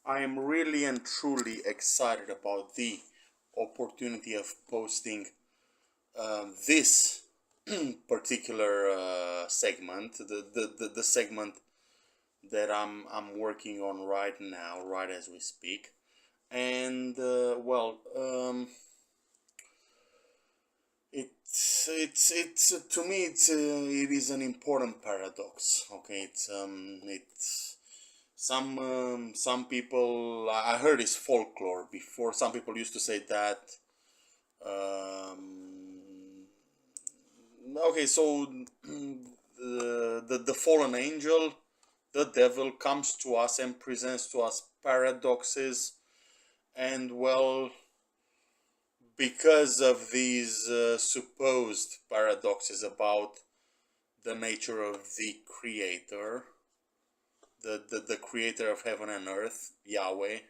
I am really and truly excited about the opportunity of posting this particular segment, the segment that I'm working on right now, right as we speak. And it's to me it is an important paradox. Okay, it's some people I heard it's folklore before. Some people used to say that. Okay, so the fallen angel, the devil, comes to us and presents to us paradoxes, and well, because of these supposed paradoxes about the nature of the creator, the creator of heaven and earth, Yahweh,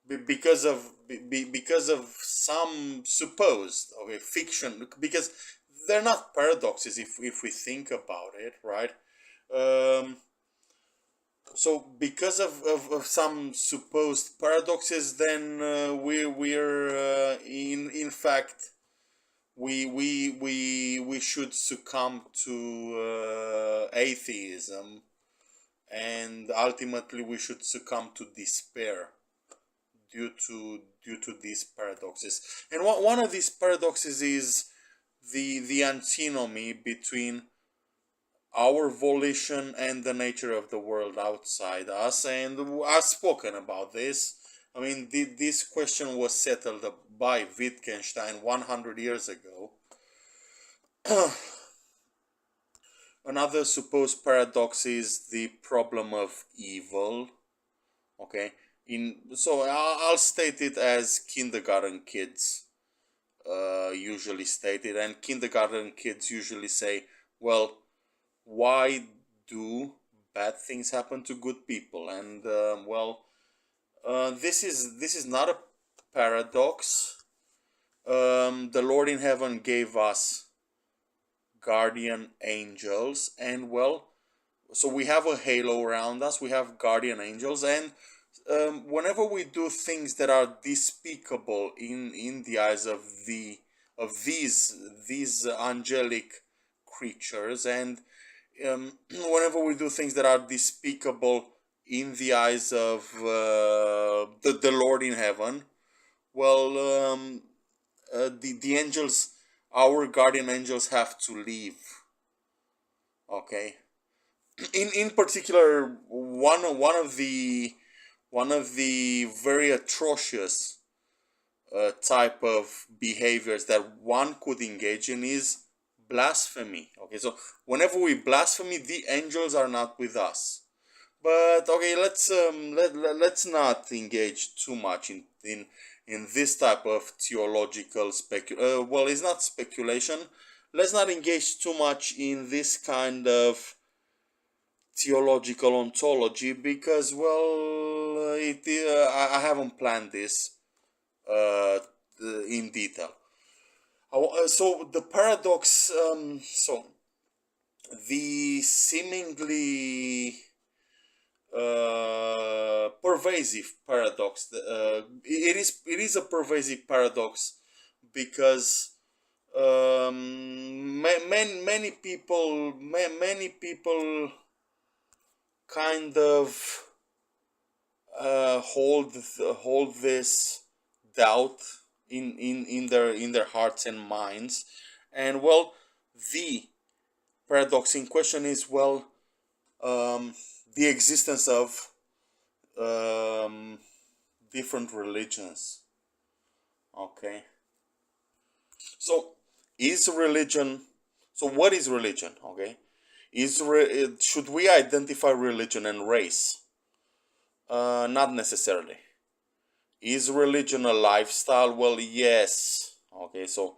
because of some supposed, okay, fiction, because they're not paradoxes if we think about it, right? um, so because of some supposed paradoxes, then we're in fact we should succumb to atheism, and ultimately we should succumb to despair due to these paradoxes. And one of these paradoxes is the antinomy between our volition and the nature of the world outside us. And I've spoken about this. I mean, this question was settled by Wittgenstein 100 years ago. Another supposed paradox is the problem of evil. Okay, I'll state it as kindergarten kids usually state it, and kindergarten kids usually say, "Well, why do bad things happen to good people?" And this is not a paradox. The Lord in heaven gave us guardian angels, and well, so we have a halo around us. We have guardian angels, and whenever we do things that are despicable in the eyes of these angelic creatures, and whenever we do things that are despicable in the eyes of the Lord in heaven, well, the angels, our guardian angels, have to leave. Okay, in particular, one of the very atrocious type of behaviors that one could engage in is blasphemy. Okay, so whenever we blaspheme, the angels are not with us. But okay, let's not engage too much in this type of theological well, it's not speculation. Let's not engage too much in this kind of theological ontology, because I haven't planned this uh, in detail. So the paradox, so the seemingly pervasive paradox, it is a pervasive paradox, because many people kind of hold this doubt in their hearts and minds. And well, the paradox in question is, well, the existence of um, different religions. Okay, so is religion so what is religion? Okay, should we identify religion and race? Not necessarily. Is religion a lifestyle? Well, yes. Okay, so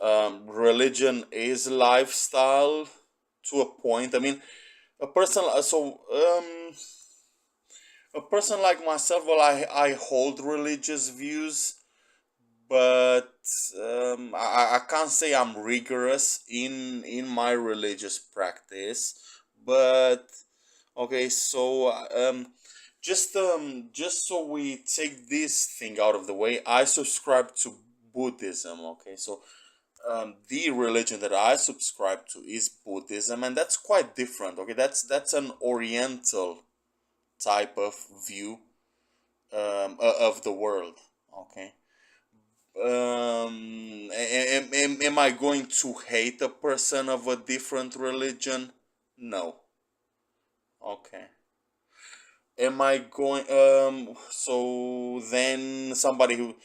religion is lifestyle to a point. I mean, a person. A person like myself. Well, I hold religious views, but I can't say I'm rigorous in my religious practice. But okay, so just so we take this thing out of the way, I subscribe to Buddhism. Okay, so the religion that I subscribe to is Buddhism, and that's quite different. Okay, that's an Oriental type of view of the world. Okay. Am I going to hate a person of a different religion? No. Okay. Am I going? So then somebody who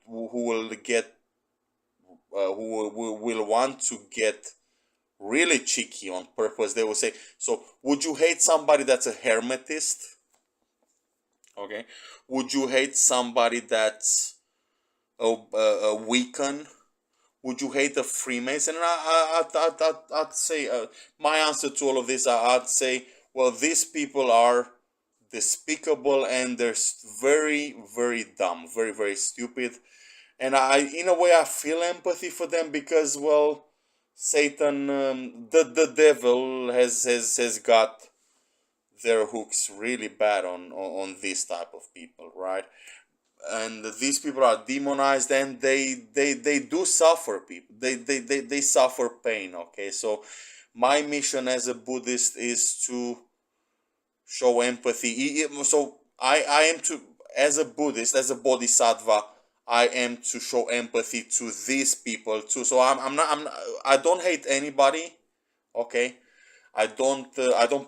will get who will want to get really cheeky on purpose. They will say, "So would you hate somebody that's a hermetist? Okay. Would you hate somebody that's a Wiccan? Would you hate a Freemason?" And I'd say my answer to all of this, I'd say, well, these people are despicable and they're very, very dumb, very, very stupid. And in a way, I feel empathy for them because, well, Satan, the devil has got their hooks really bad on this type of people, right? And these people are demonized and they do suffer. People, they suffer pain. Okay, so my mission as a Buddhist is to show empathy. So I am to, as a Buddhist, as a bodhisattva, I am to show empathy to these people too. So I don't hate anybody. Okay, I don't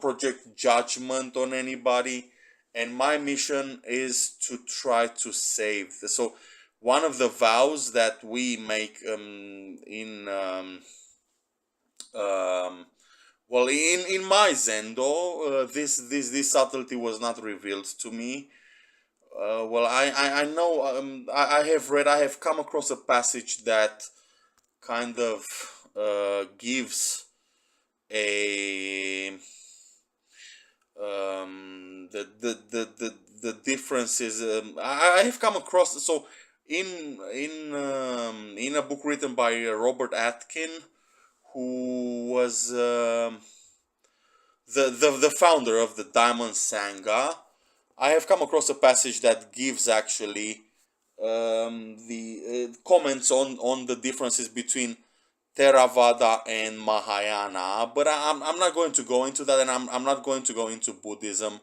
project judgment on anybody, and my mission is to try to save. So one of the vows that we make in um, well, in my Zendo, this subtlety was not revealed to me. Well, I know, I have come across a passage that kind of gives a the differences. I have come across, so in a book written by Robert Atkin, who was the founder of the Diamond Sangha. I have come across a passage that gives actually the comments on the differences between Theravada and Mahayana, but I'm not going to go into that, and I'm not going to go into Buddhism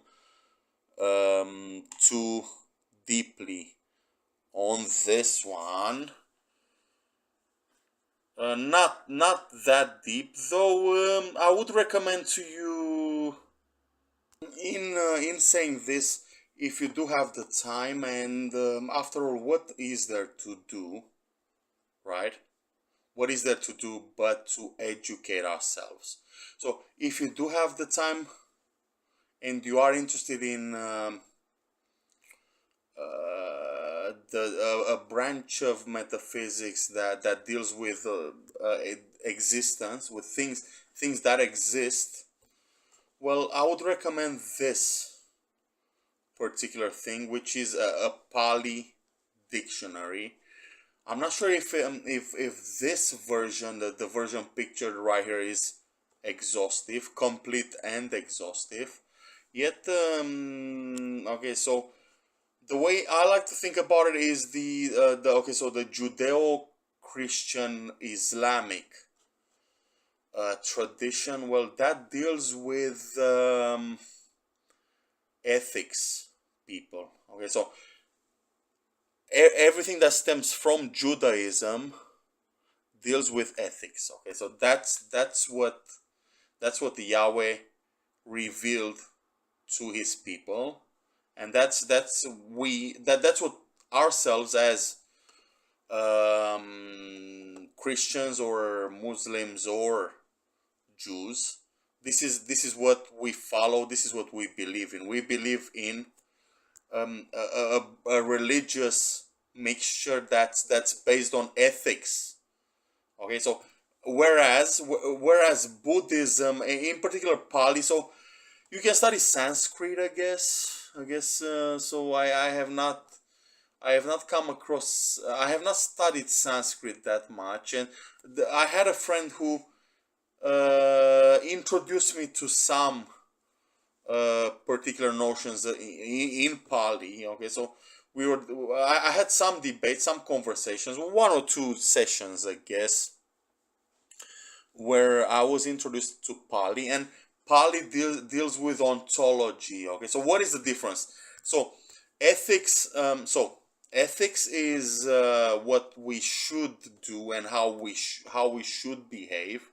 too deeply on this one. Not that deep, though. I would recommend to you, in saying this, if you do have the time, and after all, what is there to do, right? What is there to do but to educate ourselves? So if you do have the time and you are interested in a branch of metaphysics that deals with existence, with things that exist, well, I would recommend this particular thing, which is a Pali dictionary. I'm not sure if this version, the version pictured right here, is exhaustive, complete and exhaustive. Yet, okay, so the way I like to think about it is the okay, so the Judeo-Christian Islamic tradition. Well, that deals with ethics, people. Okay, so everything that stems from Judaism deals with ethics. Okay, so that's what the Yahweh revealed to his people, and that's what ourselves as Christians or Muslims or Jews. This is what we follow. This is what we believe in. We believe in a religious mixture that's based on ethics. Okay, so whereas Buddhism, in particular Pali, so you can study Sanskrit, I guess. So I have not come across. I have not studied Sanskrit that much, and I had a friend who introduced me to some particular notions in Pali. Okay, so I had some debates, some conversations, one or two sessions, I guess, where I was introduced to Pali, and Pali deals with ontology. Okay, so what is the difference? So ethics. Ethics is what we should do and how we should behave,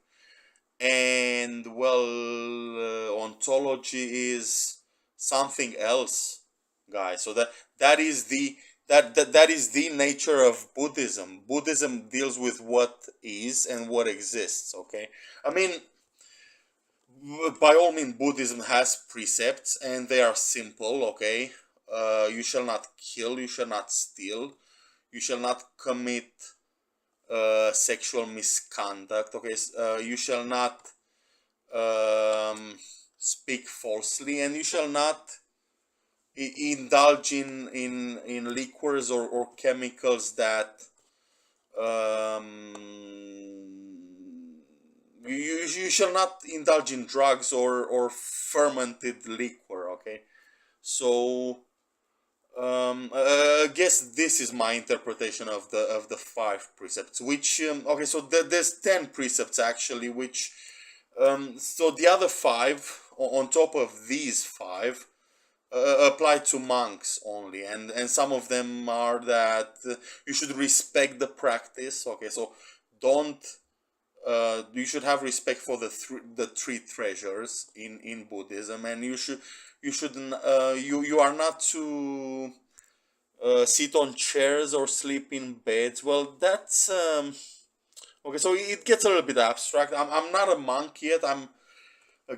and well, ontology is something else, guys. So that is that is the nature of Buddhism. Buddhism deals with what is and what exists. Okay, I mean, by all means, Buddhism has precepts and they are simple. Okay, you shall not kill, you shall not steal, you shall not commit sexual misconduct. Okay, you shall not speak falsely, and you shall not indulge in liquors or chemicals that you shall not indulge in drugs or fermented liquor. Okay, so I guess this is my interpretation of the five precepts. Which okay, so there's 10 precepts actually, which so the other five on top of these five apply to monks only, and some of them are that you should respect the practice. Okay, so don't you should have respect for the three treasures in Buddhism, and you shouldn't you are not to sit on chairs or sleep in beds. Well, that's okay. So it gets a little bit abstract. I'm not a monk yet. I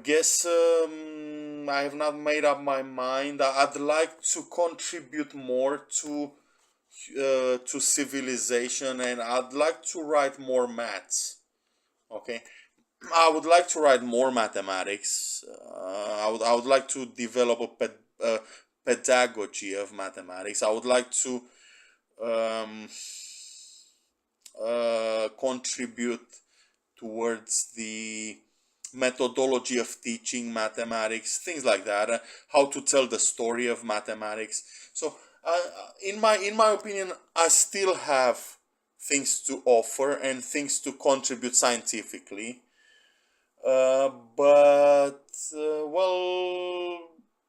guess I have not made up my mind. I'd like to contribute more to civilization, and I'd like to write more maths. Okay, I would like to write more mathematics. I would like to develop a pedagogy of mathematics. I would like to um, contribute towards the methodology of teaching mathematics, things like that, how to tell the story of mathematics. So, in my opinion, I still have things to offer and things to contribute scientifically. But well,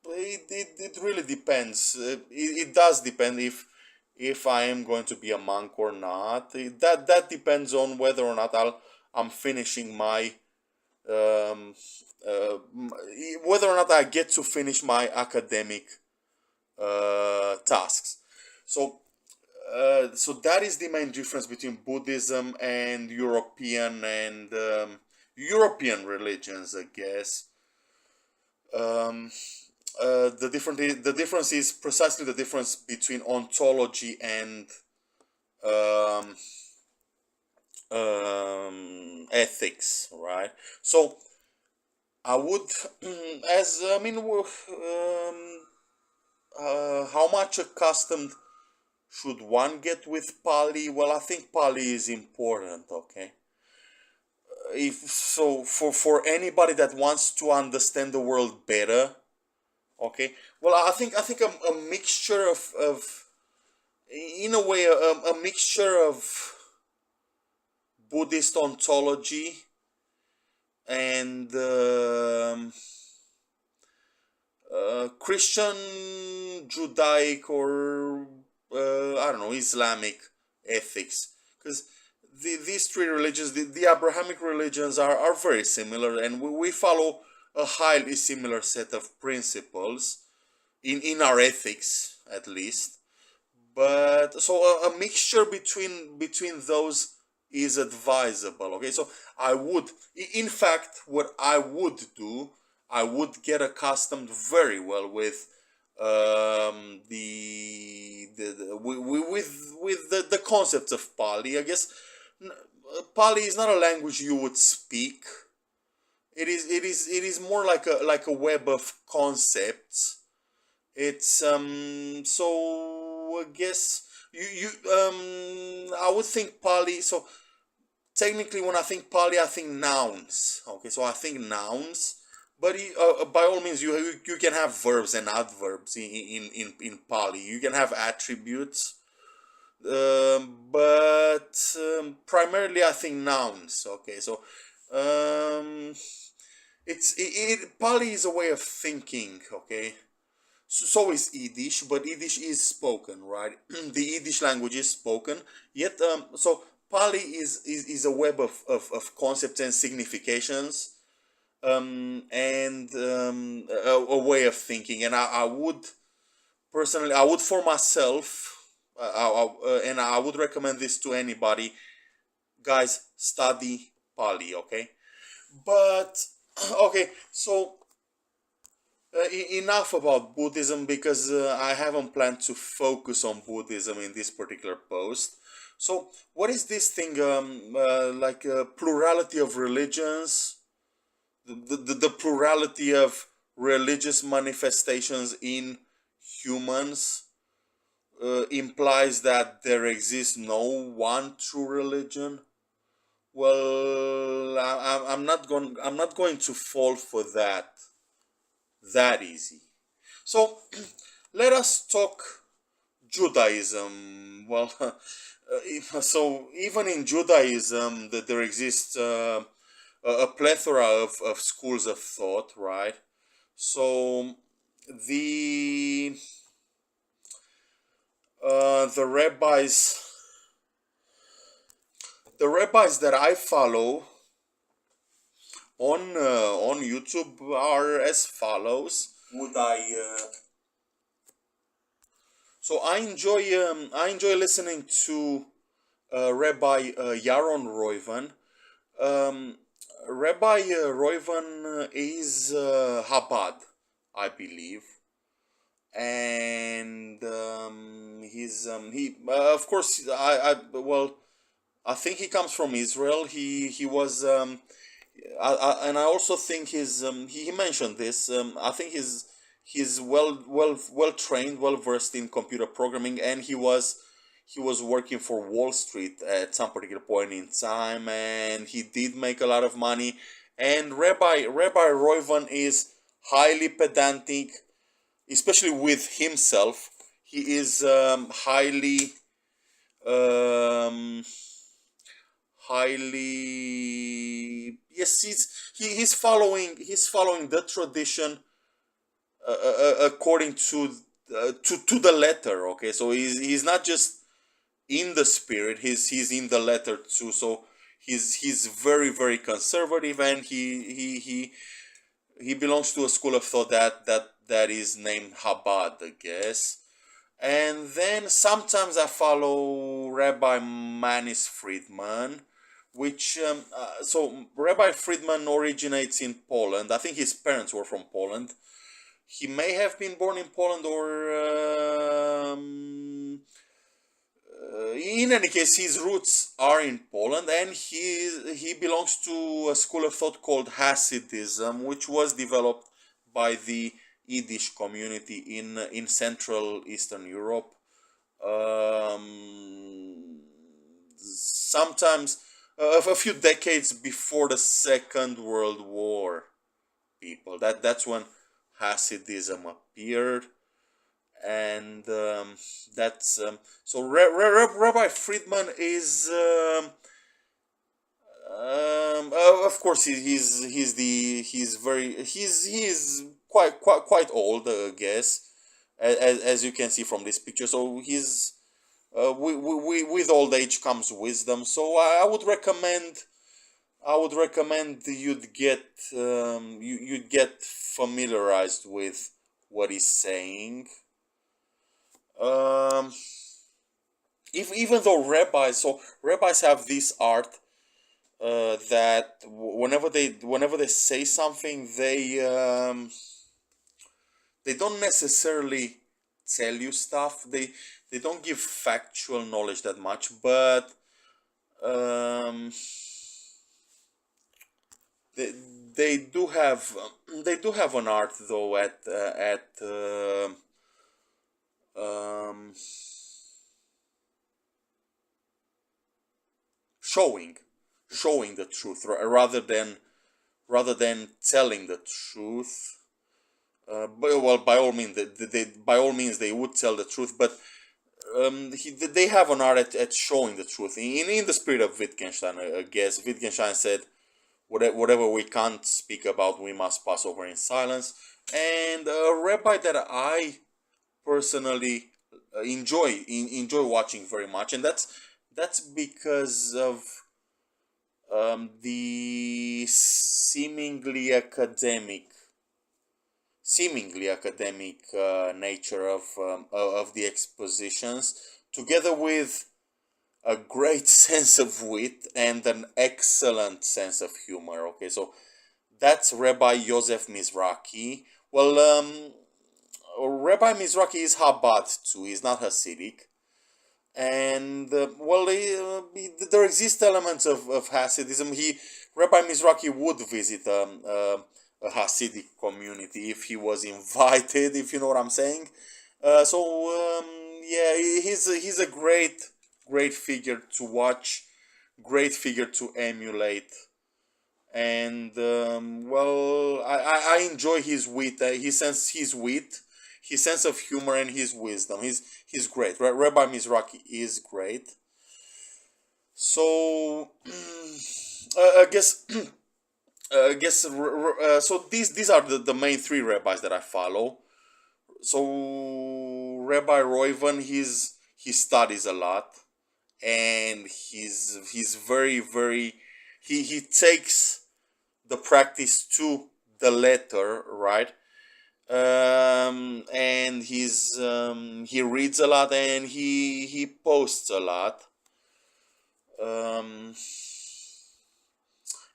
it really depends. It does depend if I am going to be a monk or not. That depends on whether or not I'm finishing my um, whether or not I get to finish my academic tasks. So so that is the main difference between Buddhism and European religions, I guess. Um, the difference is precisely the difference between ontology and um, ethics, right? So I would, as I mean, how much accustomed should one get with Pali? Well, I think Pali is important. Okay, if so, for anybody that wants to understand the world better, okay. Well, I think a mixture of in a way a mixture of Buddhist ontology and Christian, Judaic, or I don't know, Islamic ethics, because these three religions, the Abrahamic religions, are very similar, and we follow a highly similar set of principles in our ethics, at least. But so a mixture between those is advisable. Okay, so I would, in fact, what I would do, I would get accustomed very well with with the concepts of Pali. I guess Pali is not a language you would speak. It is more like a web of concepts. It's so I guess you I would think Pali. So technically, when I think Pali, I think nouns. Okay, so I think nouns. but by all means, you can have verbs and adverbs in Pali. You can have attributes, but primarily I think nouns. Okay, so um, Pali is a way of thinking. Okay, so is Yiddish, but Yiddish is spoken, right? The Yiddish language is spoken. Yet, so Pali is a web of concepts and significations, and a way of thinking. And I would personally, I would for myself, and I would recommend this to anybody, guys, study Pali, okay? But okay, so enough about Buddhism, because I haven't planned to focus on Buddhism in this particular post. So, what is this thing, like a plurality of religions, the plurality of religious manifestations in humans implies that there exists no one true religion? Well, I'm not going to fall for that easy. So let us talk Judaism. Well, so even in Judaism, that there exists a plethora of schools of thought, right? So the the rabbis that I follow on YouTube are as follows. Would I? So I enjoy listening to Rabbi Yaron Roivan. Um, Rabbi Roivan is Chabad, I believe, and he of course I think he comes from Israel. He was and I also think he mentioned this. I think he's well trained, well versed in computer programming, and he was working for Wall Street at some particular point in time, and he did make a lot of money. And Rabbi Roivan is highly pedantic, especially with himself. He is um, highly, yes, he's following the tradition according to the letter. Okay, so he's not just in the spirit, he's in the letter too. So he's very conservative, and he belongs to a school of thought that is named Chabad, I guess. And then sometimes I follow Rabbi Manis Friedman, which so Rabbi Friedman originates in Poland. I think his parents were from Poland. He may have been born in Poland, or in any case, his roots are in Poland, and he belongs to a school of thought called Hasidism, which was developed by the Yiddish community in Central Eastern Europe. Sometimes a few decades before the Second World War, people. That's when Hasidism appeared, and that's so. Rabbi Friedman is, of course, he's quite old, I guess, as you can see from this picture. So he's with old age comes wisdom. So I would recommend you'd get familiarized with what he's saying. Um, if even though rabbis have this art that whenever they say something, they don't necessarily tell you stuff. They don't give factual knowledge that much, but um, they, they do have an art though at um, showing showing the truth rather than rather than telling the truth. But, well, by all means, by all means, they would tell the truth. But they have an art at showing the truth in the spirit of Wittgenstein. I guess Wittgenstein said, Whatever we can't speak about, we must pass over in silence." And a rabbi that I personally enjoy watching very much, and that's because of the seemingly academic nature of the expositions, together with a great sense of wit and an excellent sense of humor. Okay, so that's Rabbi Yosef Mizraki. Well, Rabbi Mizraki is Chabad too. He's not Hasidic, and well, there exist elements of Hasidism. Rabbi Mizraki would visit a Hasidic community if he was invited, if you know what I'm saying. Yeah, he's a great figure to watch, great figure to emulate, and well, I enjoy his wit, his sense of humor, and his wisdom. He's great. Rabbi Mizraki is great. So so these are the main three rabbis that I follow. So Rabbi Reuven, he studies a lot, and he's very he takes the practice to the letter, right? And he reads a lot, and he posts a lot. Um,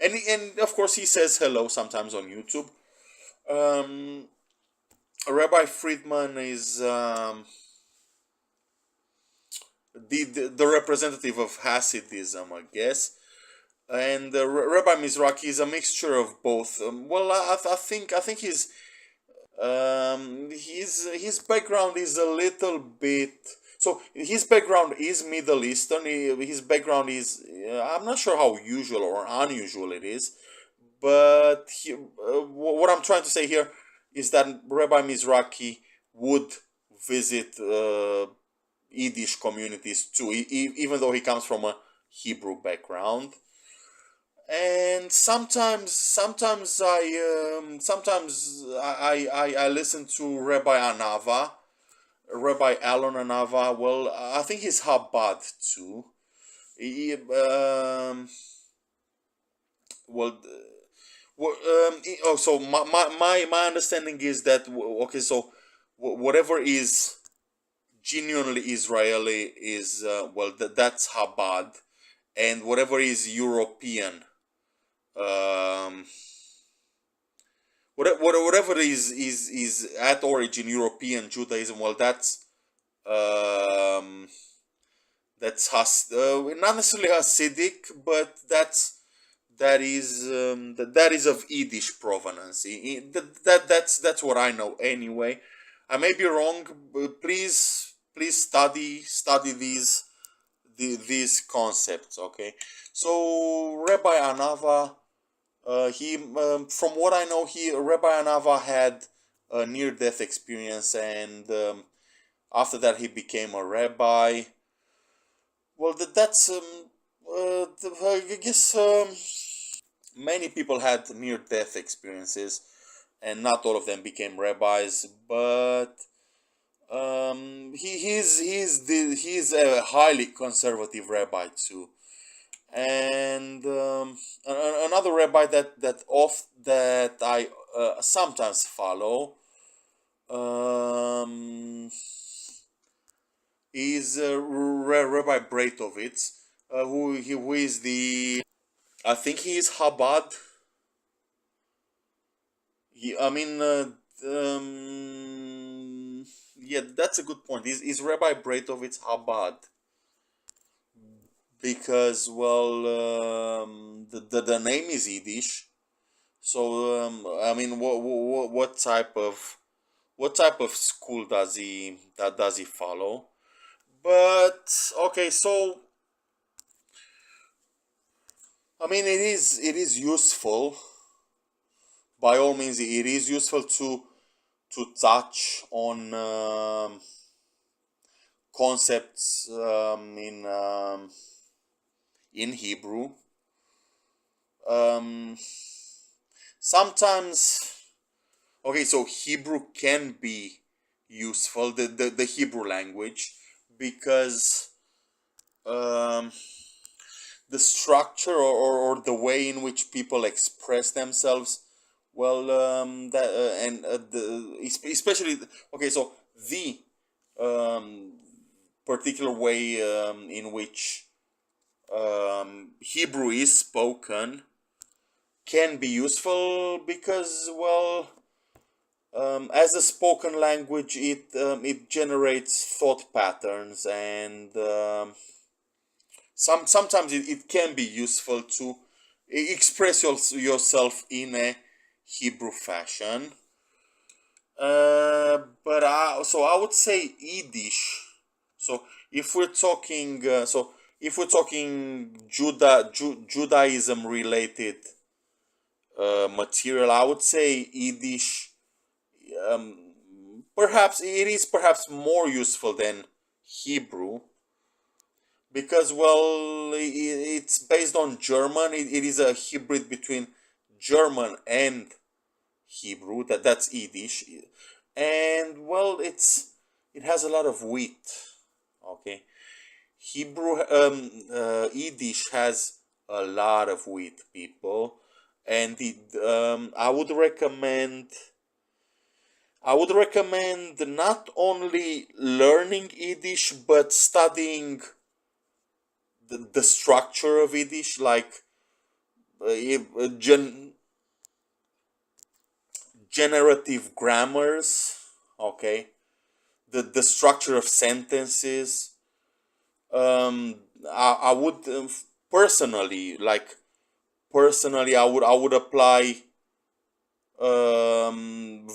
and of course he says hello sometimes on YouTube. Um, Rabbi Friedman is the representative of Hasidism, I guess, and Rabbi Mizraki is a mixture of both. Well, I think his background is a little bit. So his background is Middle Eastern. His background is, I'm not sure how usual or unusual it is, but what I'm trying to say here is that Rabbi Mizraki would visit Yiddish communities too, even though he comes from a Hebrew background. And sometimes I listen to Rabbi Anava, Rabbi Alon Anava. Well, I think he's Chabad too. Well, so my understanding is that, okay, so whatever is genuinely Israeli is, well, that's Chabad, and whatever is European, um, whatever is at origin European Judaism, well, um, not necessarily Hasidic, but that is of Yiddish provenance. That's what I know anyway. I may be wrong. But please study these concepts. Okay, so Rabbi Anava, he from what I know, Rabbi Anava had a near death experience, and after that he became a rabbi. Well, I guess many people had near death experiences, and not all of them became rabbis. But he's a highly conservative rabbi too. And another rabbi that I sometimes follow um, is Rabbi Breitovitz, who is the, I think he is Chabad. I mean, yeah, that's a good point. Is Rabbi Breitovitz Chabad? Because, well, the name is Yiddish. So I mean, what type of school does he follow? But okay, so I mean, it is useful. by all means, it is useful to touch on concepts in Hebrew. Um, Sometimes, okay, so Hebrew can be useful, the Hebrew language, because um, the structure, or the way in which people express themselves, well, that and especially, okay, so the um, particular way in which Hebrew is spoken can be useful because, well, as a spoken language, it generates thought patterns, and sometimes it can be useful to express yourself in a Hebrew fashion. But I would say Yiddish. So if we're talking, Judaism related material, I would say Yiddish. Perhaps it is perhaps more useful than Hebrew, because, well, it's based on German. It is a hybrid between German and Hebrew. That's Yiddish, and, well, it has a lot of wheat. Okay, Yiddish has a lot of wheat, people, and I would recommend not only learning Yiddish but studying the structure of Yiddish, like generative grammars, okay, the structure of sentences. I would personally, I would apply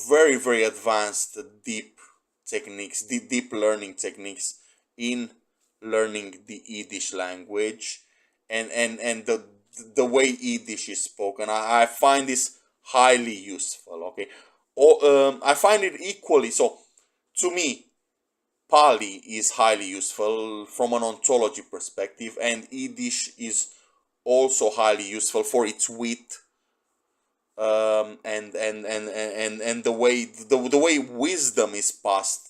very, very advanced, deep techniques, deep learning techniques in learning the Yiddish language, and the way Yiddish is spoken. I find this highly useful. Okay, I find it equally so. To me, Pali is highly useful from an ontology perspective, and Yiddish is also highly useful for its wit, and the way wisdom is passed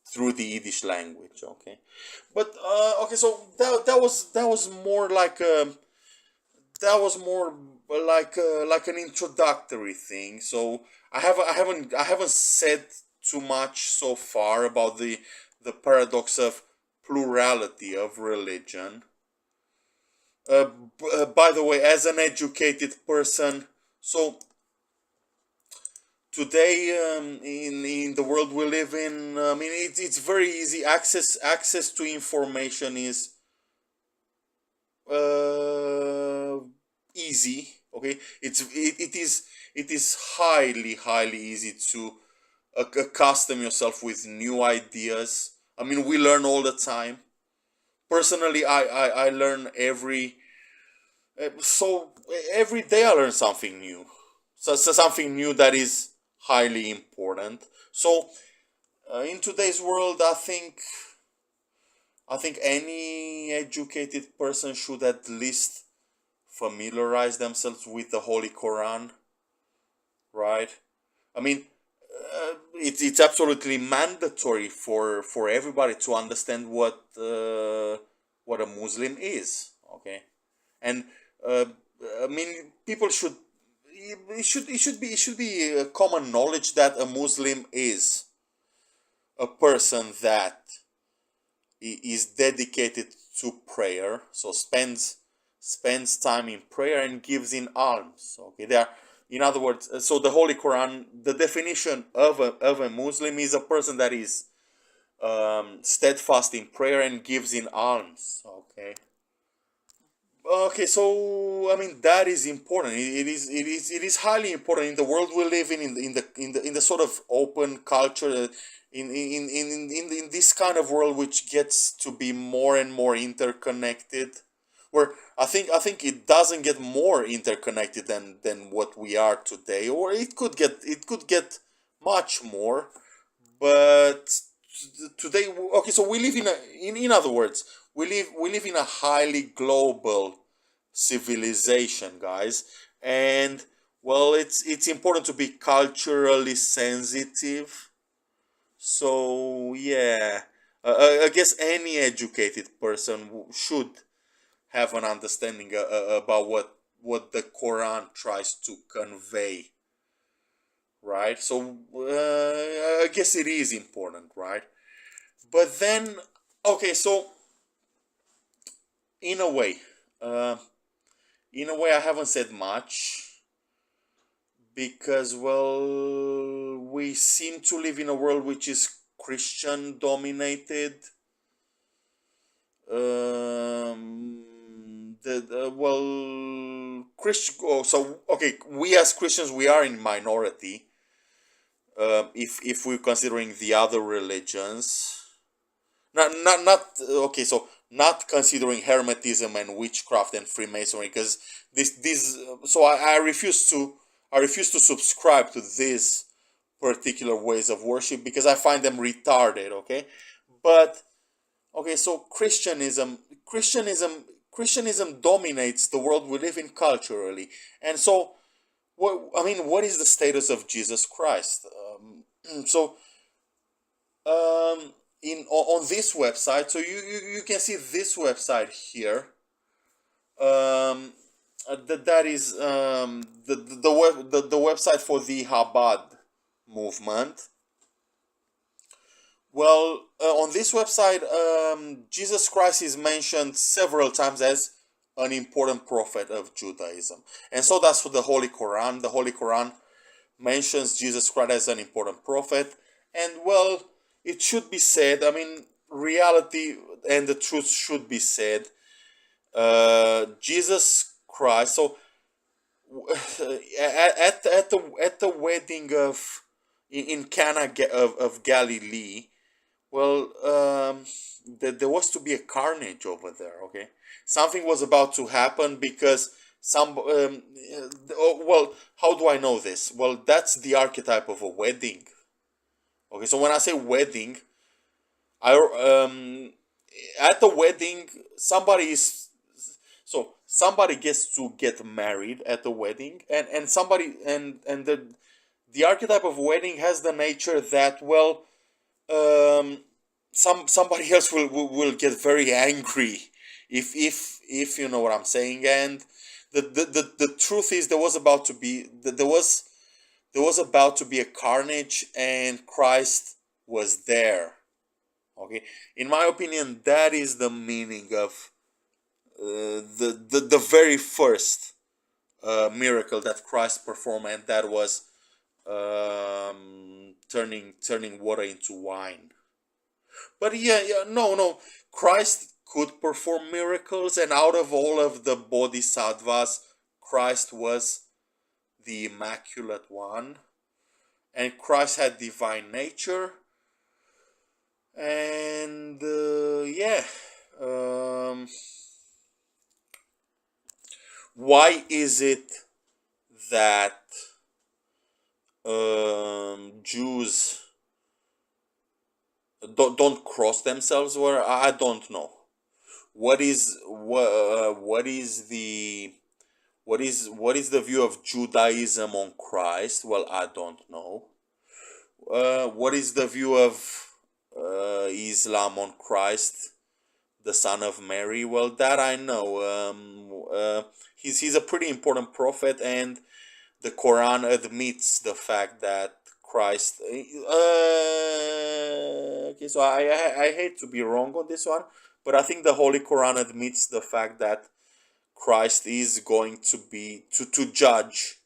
through the Yiddish language. Okay, but okay, so that was more like like an introductory thing. So I haven't said too much so far about the paradox of plurality of religion. By the way, as an educated person, so today, in the world we live in, I mean, it's very easy. Access to information is uh, easy. Okay, it is highly easy to accustom yourself with new ideas. I mean, we learn all the time. Personally, I learn so every day I learn something new. So something new that is highly important. So in today's world, I think any educated person should at least familiarize themselves with the Holy Quran, right? I mean, it's absolutely mandatory for everybody to understand what a Muslim is. Okay, and uh, I mean, people should it should be a common knowledge that a Muslim is a person that is dedicated to prayer, so spends time in prayer and gives in alms. Okay, there. In other words, so the Holy Quran, the definition of a Muslim is a person that is steadfast in prayer and gives in alms. Okay. Okay, so I mean that is important. It is highly important in the world we live in the sort of open culture, in this kind of world which gets to be more and more interconnected. where I think it doesn't get more interconnected than what we are today, or it could get much more. But today, okay, so we live in other words, we live in a highly global civilization, guys. And well, it's important to be culturally sensitive. So yeah, I guess any educated person should have an understanding about what the Quran tries to convey, right? So I guess it is important, right? But then, okay, so in a way, uh, I haven't said much because, well, we seem to live in a world which is Christian dominated. Christian. Oh, so okay, we as Christians we are in minority. If we're considering the other religions, not okay. So not considering Hermetism and witchcraft and Freemasonry, because this. So I refuse to subscribe to these particular ways of worship because I find them retarded. Okay, but okay, so Christianism dominates the world we live in culturally, and so what is the status of Jesus Christ? So in on this website, so you can see this website here. That is the website for the Chabad movement. Well, on this website, Jesus Christ is mentioned several times as an important prophet of Judaism. And so that's for the Holy Quran. The Holy Quran mentions Jesus Christ as an important prophet. And well, it should be said, I mean, reality and the truth should be said. Jesus Christ, so at the wedding of in Cana of Galilee, well, there was to be a carnage over there. Okay, something was about to happen because well, how do I know this? Well, that's the archetype of a wedding. Okay, so when I say wedding, I at the wedding somebody gets to get married at the wedding, and somebody and the archetype of wedding has the nature that, well, um somebody else will get very angry if you know what I'm saying. And the truth is there was about to be a carnage, and Christ was there. Okay, in my opinion, that is the meaning of the very first miracle that Christ performed, and that was turning water into wine. But yeah, no, Christ could perform miracles, and out of all of the bodhisattvas, Christ was the immaculate one, and Christ had divine nature, and yeah. Um, why is it that Jews don't cross themselves? Where I don't know. What is the view of Judaism on Christ? Well, I don't know. What is the view of Islam on Christ, the son of Mary? Well, that I know. He's a pretty important prophet, and the Quran admits the fact that Christ. Okay, so I hate to be wrong on this one, but I think the Holy Quran admits the fact that Christ is going to judge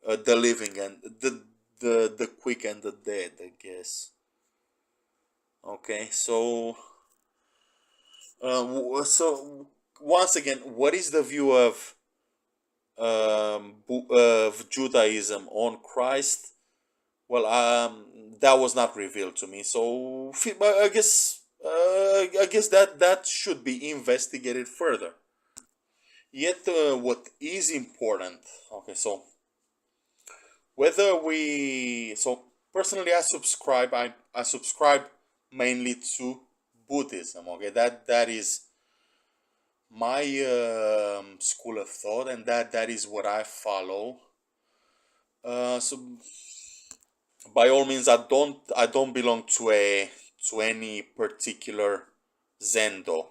the living and the quick and the dead, I guess. Okay, so so once again, what is the view of Judaism on Christ? Well, that was not revealed to me, so I guess that should be investigated further. Yet, what is important? Okay, so whether we so personally, I subscribe mainly to Buddhism. Okay, that is my school of thought, and that is what I follow. So by all means, I don't belong to any particular zendo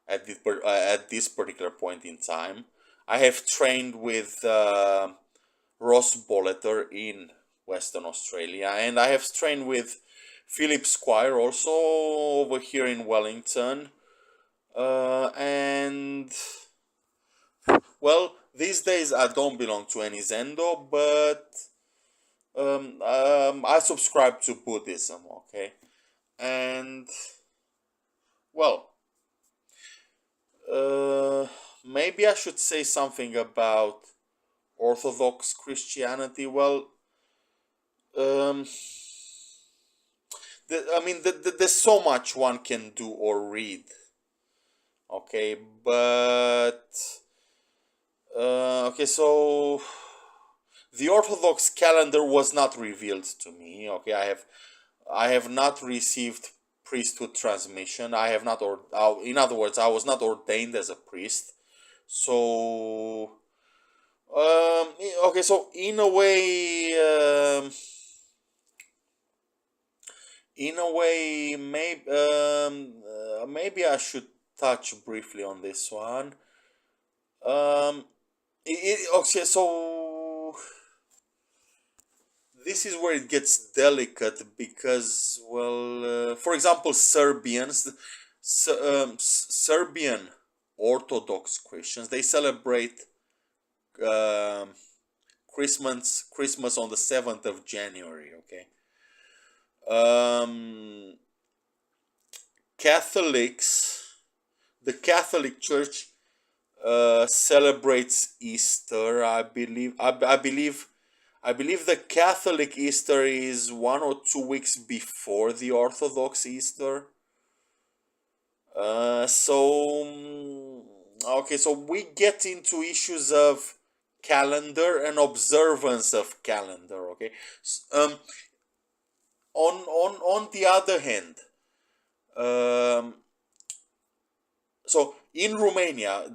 at this particular point in time. I have trained with Ross Bolleter in Western Australia, and I have trained with Philip Squire also over here in Wellington. And well, these days I don't belong to any Zendo, but I subscribe to Buddhism. Okay, and well, uh, maybe I should say something about Orthodox Christianity. Well, um, there's so much one can do or read. Okay, but okay, so the Orthodox calendar was not revealed to me. Okay, I have not received priesthood transmission. I have not, or in other words, I was not ordained as a priest. So, okay, so in a way, maybe I should touch briefly on this one. Okay, so this is where it gets delicate because, well, for example, Serbian Orthodox Christians, they celebrate um, Christmas on the 7th of January. Okay, um, Catholics, the Catholic Church celebrates Easter. I believe the Catholic Easter is 1 or 2 weeks before the Orthodox Easter. Okay, so we get into issues of calendar and observance of calendar. Okay, on the other hand, um, so in Romania,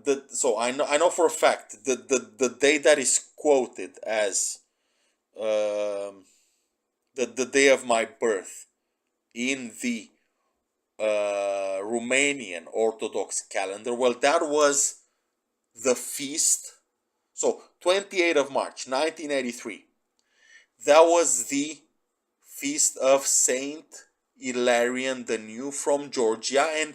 I know for a fact that the day that is quoted as um, the day of my birth in the Romanian Orthodox calendar. Well, that was the feast. So 28th of March 1983. That was the feast of Saint Hilarion the New from Georgia. And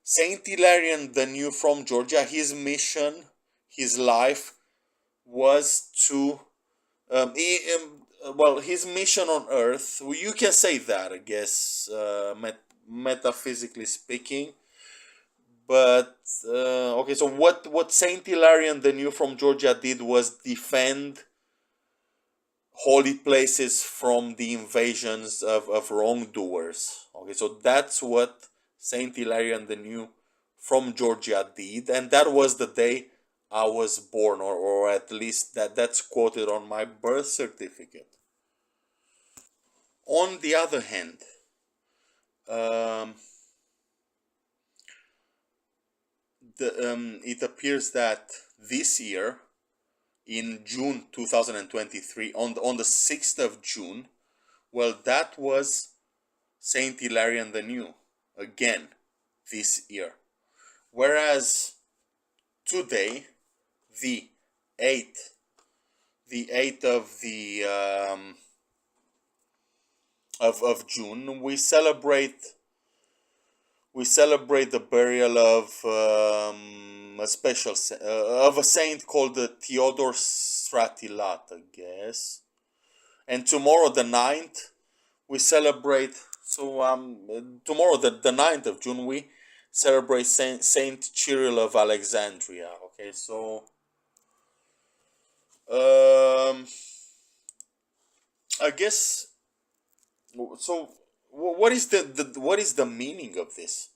Saint Hilarion the New from Georgia, his mission, his life was to his mission on Earth. You can say that, I guess, metaphysically speaking. But okay, so what Saint Hilarion the New from Georgia did was defend holy places from the invasions of wrongdoers. Okay, so that's what Saint Hilarion the New from Georgia did, and that was the day I was born, or at least that's quoted on my birth certificate. On the other hand, um, it appears that this year, in June 2023, on the 6th of June, well, that was Saint Hilarion the New again this year. Whereas today, the 8th, the 8th of June, we celebrate the burial of of a saint called Theodore Stratilat, I guess. And tomorrow, the 9th, we celebrate. So tomorrow, the 9th of June, we celebrate Saint Cyril of Alexandria. Okay, so um, I guess so. What is the meaning of this?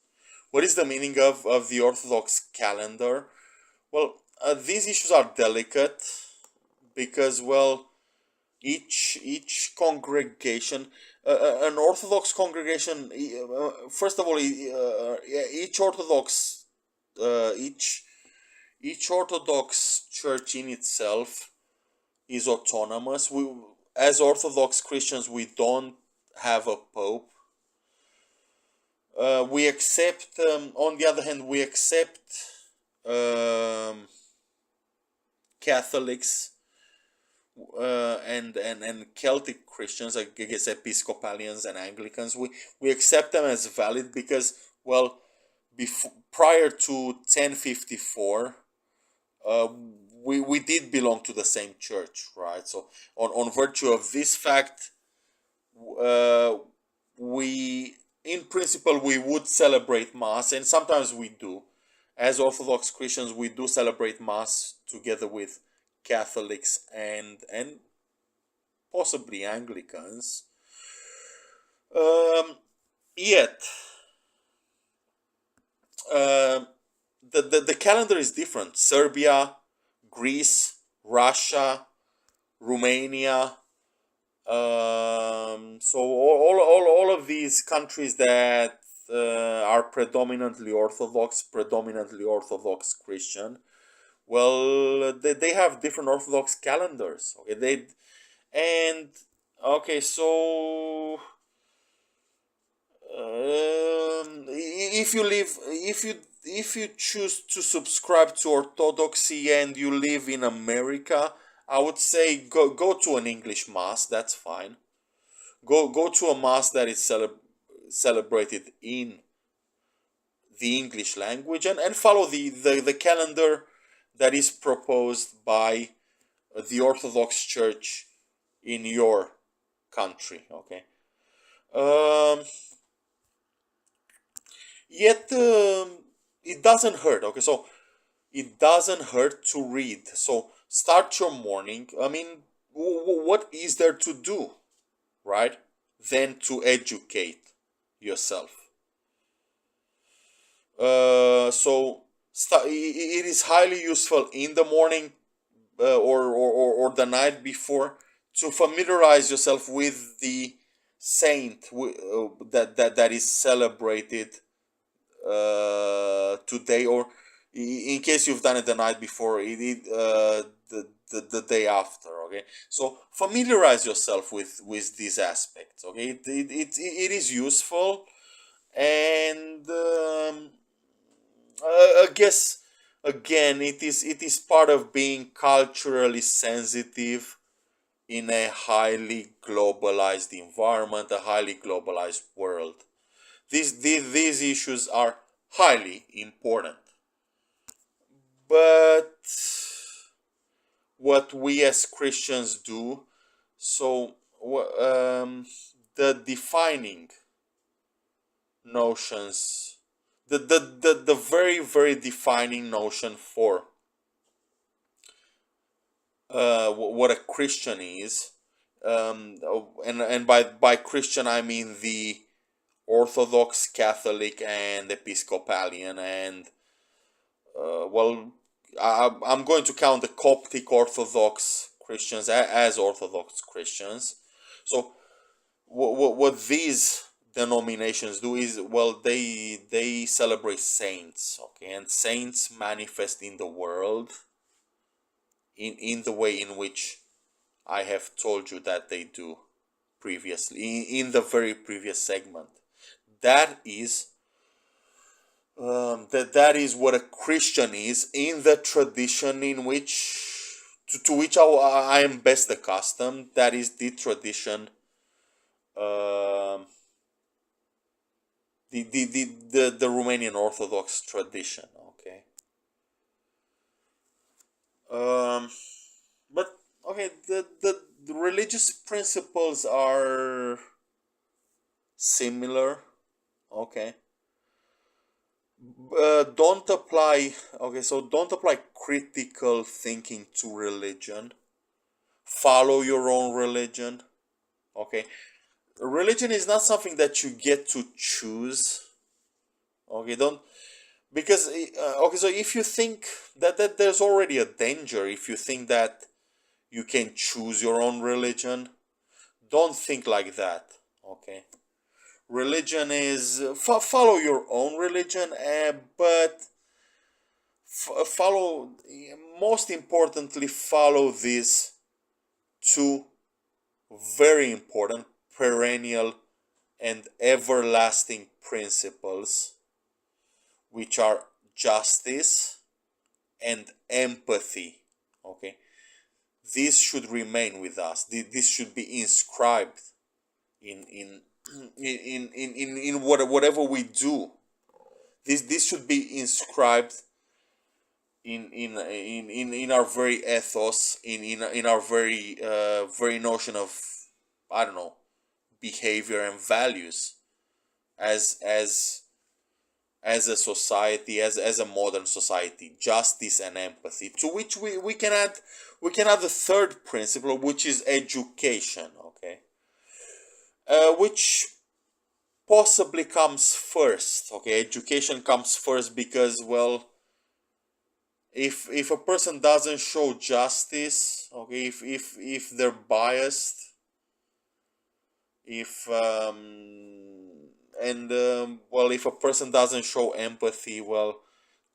What is the meaning of the Orthodox calendar? Well, these issues are delicate because, well, each congregation, an Orthodox congregation, first of all, each Orthodox, each Orthodox church in itself is autonomous. We, as Orthodox Christians, we don't have a pope. We accept, on the other hand, we accept Catholics and Celtic Christians, I guess Episcopalians and Anglicans. We accept them as valid because, well, before, prior to 1054, we did belong to the same church, right? So on virtue of this fact, we in principle we would celebrate Mass, and sometimes we do. As Orthodox Christians, we do celebrate Mass together with Catholics and possibly Anglicans. Yet, the calendar is different. Serbia, Greece, Russia, Romania. So all of these countries that are predominantly Orthodox Christian, well, they have different Orthodox calendars. Okay, so if you choose to subscribe to Orthodoxy and you live in America, I would say go to an English mass. That's fine. Go to a mass that is celebrated in the English language, and follow the calendar that is proposed by the Orthodox Church in your country. Okay. Yet it doesn't hurt. Okay, so it doesn't hurt to read. So start your morning. I mean, what is there to do, right? Than to educate yourself. It is highly useful in the morning, or the night before, to familiarize yourself with the saint that is celebrated today, or in case you've done it the night before, the day after. Okay, so familiarize yourself with these aspects. Okay, it is useful, and I guess again it is part of being culturally sensitive in a highly globalized environment, a highly globalized world. These issues are highly important. But what we as Christians do, so the defining notions, the very, very defining notion for what a Christian is, and by Christian I mean the Orthodox, Catholic, and Episcopalian, and I'm going to count the Coptic Orthodox Christians as Orthodox Christians. So what these denominations do is, well, they celebrate saints. Okay, and saints manifest in the world in the way in which I have told you that they do previously, in the very previous segment. That is that is what a Christian is in the tradition in which to which I am best accustomed. That is the tradition, the Romanian Orthodox tradition. Okay. But okay, the religious principles are similar. Okay. Don't apply. Okay, so don't apply critical thinking to religion. Follow your own religion. Okay, religion is not something that you get to choose. Okay, don't because okay, so if you think that there's already a danger, if you think that you can choose your own religion, don't think like that. Okay, religion is follow your own religion, but follow, most importantly, follow these two very important, perennial, and everlasting principles, which are justice and empathy. Okay, this should remain with us. This should be inscribed in whatever we do. This should be inscribed in our very ethos, in our very notion of, I don't know, behavior and values as as a society, as a modern society. Justice and empathy, to which we can add the third principle, which is education. Okay, which possibly comes first. Okay, education comes first because, well, if a person doesn't show justice, okay, if they're biased, if and well, if a person doesn't show empathy, well,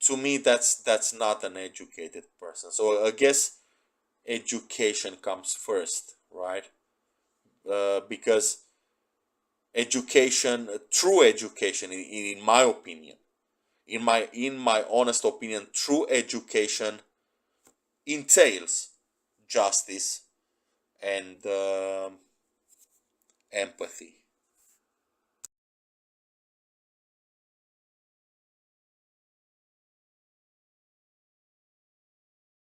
to me that's not an educated person. So I guess education comes first, right? Because education, true education, in my opinion, in my honest opinion, true education entails justice and empathy.